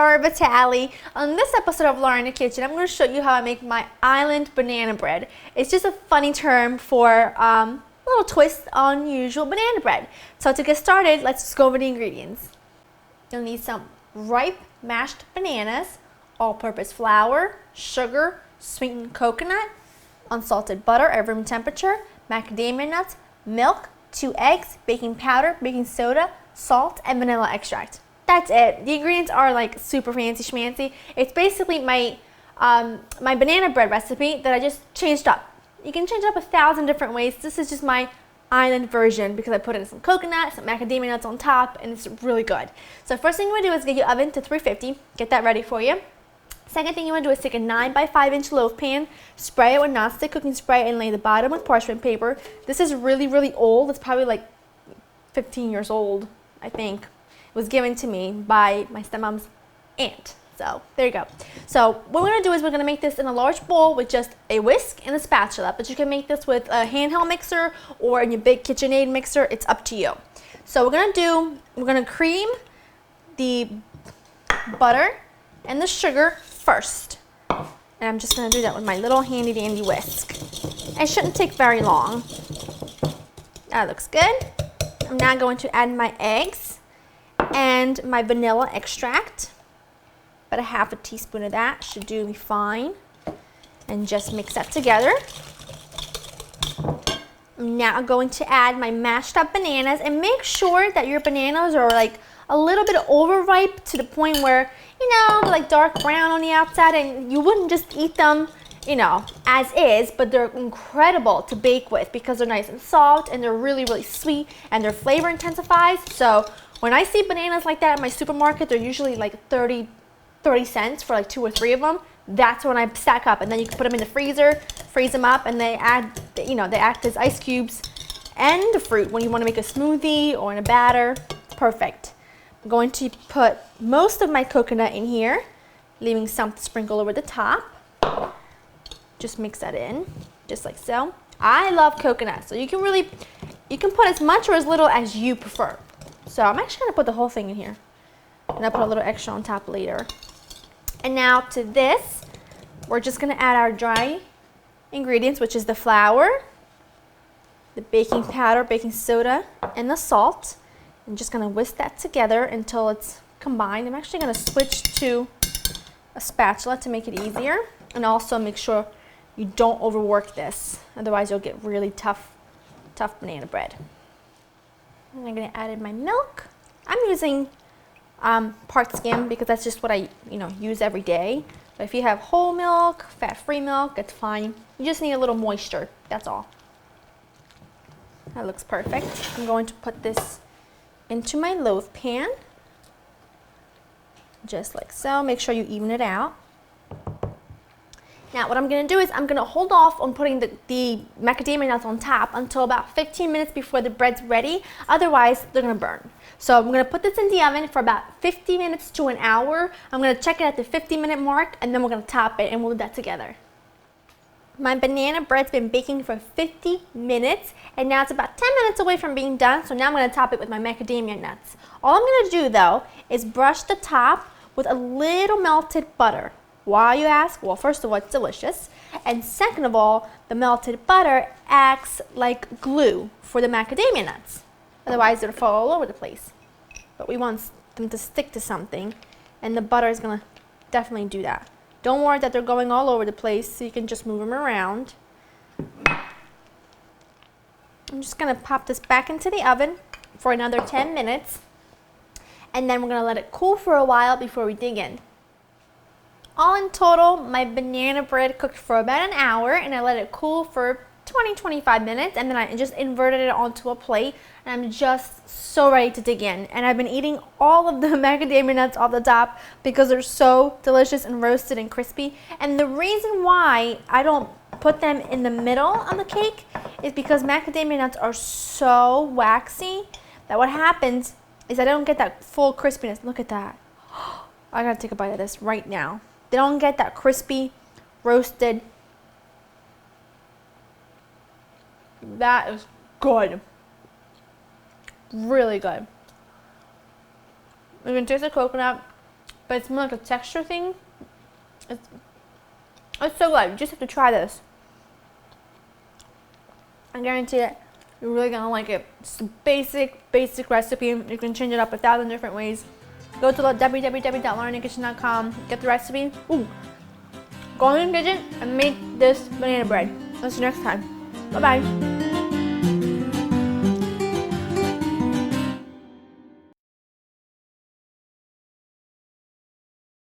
Laura Vitale. On this episode of Laura in the Kitchen, I'm going to show you how I make my island banana bread. It's just a funny term for a little twist on usual banana bread. So to get started, let's just go over the ingredients. You'll need some ripe mashed bananas, all-purpose flour, sugar, sweetened coconut, unsalted butter at room temperature, macadamia nuts, milk, 2 eggs, baking powder, baking soda, salt, and vanilla extract. That's it. The ingredients are like super fancy schmancy. It's basically my my banana bread recipe that I just changed up. You can change it up 1,000 different ways. This is just my island version because I put in some coconut, some macadamia nuts on top, and it's really good. So first thing you want to do is get your oven to 350. Get that ready for you. Second thing you want to do is take a 9 by 5 inch loaf pan, spray it with nonstick cooking spray, and lay the bottom with parchment paper. This is really old. It's probably like 15 years old, I think. It was given to me by my stepmom's aunt. So there you go. So what we're going to do is we're going to make this in a large bowl with just a whisk and a spatula. But you can make this with a handheld mixer or in your big KitchenAid mixer. It's up to you. So we're going to cream the butter and the sugar first. And I'm just going to do that with my little handy dandy whisk. It shouldn't take very long. That looks good. I'm now going to add my eggs and my vanilla extract. About a half a teaspoon of that should do me fine. And just mix that together. I'm now going to add my mashed up bananas, and make sure that your bananas are like a little bit overripe to the point where, you know, they're like dark brown on the outside, and you wouldn't just eat them, you know, as is, but they're incredible to bake with because they're nice and soft and they're really sweet and their flavor intensifies. So when I see bananas like that at my supermarket, they're usually like 30 cents for like 2 or 3 of them. That's when I stack up, and then you can put them in the freezer, freeze them up, and they act as ice cubes and the fruit when you want to make a smoothie or in a batter. It's perfect. I'm going to put most of my coconut in here, leaving some to sprinkle over the top. Just mix that in, just like so. I love coconut, so you can put as much or as little as you prefer. So I'm actually going to put the whole thing in here, and I'll put a little extra on top later. And now to this, we're just going to add our dry ingredients, which is the flour, the baking powder, baking soda, and the salt. I'm just going to whisk that together until it's combined. I'm actually going to switch to a spatula to make it easier, and also make sure you don't overwork this. Otherwise, you'll get really tough banana bread. And I'm going to add in my milk. I'm using part skim because that's just what I use every day. But if you have whole milk, fat-free milk, it's fine. You just need a little moisture, that's all. That looks perfect. I'm going to put this into my loaf pan, just like so. Make sure you even it out. Now what I'm going to do is I'm going to hold off on putting the macadamia nuts on top until about 15 minutes before the bread's ready. Otherwise, they're going to burn. So I'm going to put this in the oven for about 50 minutes to an hour. I'm going to check it at the 50-minute mark, and then we're going to top it, and we'll do that together. My banana bread's been baking for 50 minutes, and now it's about 10 minutes away from being done. So now I'm going to top it with my macadamia nuts. All I'm going to do, though, is brush the top with a little melted butter. Why, you ask? Well, first of all, it's delicious. And second of all, the melted butter acts like glue for the macadamia nuts. Otherwise, they'll fall all over the place. But we want them to stick to something, and the butter is going to definitely do that. Don't worry that they're going all over the place, so you can just move them around. I'm just going to pop this back into the oven for another 10 minutes. And then we're going to let it cool for a while before we dig in. All in total, my banana bread cooked for about an hour, and I let it cool for 20-25 minutes, and then I just inverted it onto a plate, and I'm just so ready to dig in. And I've been eating all of the macadamia nuts off the top because they're so delicious and roasted and crispy. And the reason why I don't put them in the middle on the cake is because macadamia nuts are so waxy that what happens is I don't get that full crispiness. Look at that. I gotta take a bite of this right now. They don't get that crispy, roasted. That is good. Really good. You can taste the coconut. but it's more like a texture thing. It's so good. You just have to try this. I guarantee it. You're really gonna like it. It's a basic recipe. You can change it up 1,000 different ways. Go to www.laurainthekitchen.com. Get the recipe. Ooh. Go in the kitchen and make this banana bread. I'll see you next time. Bye bye.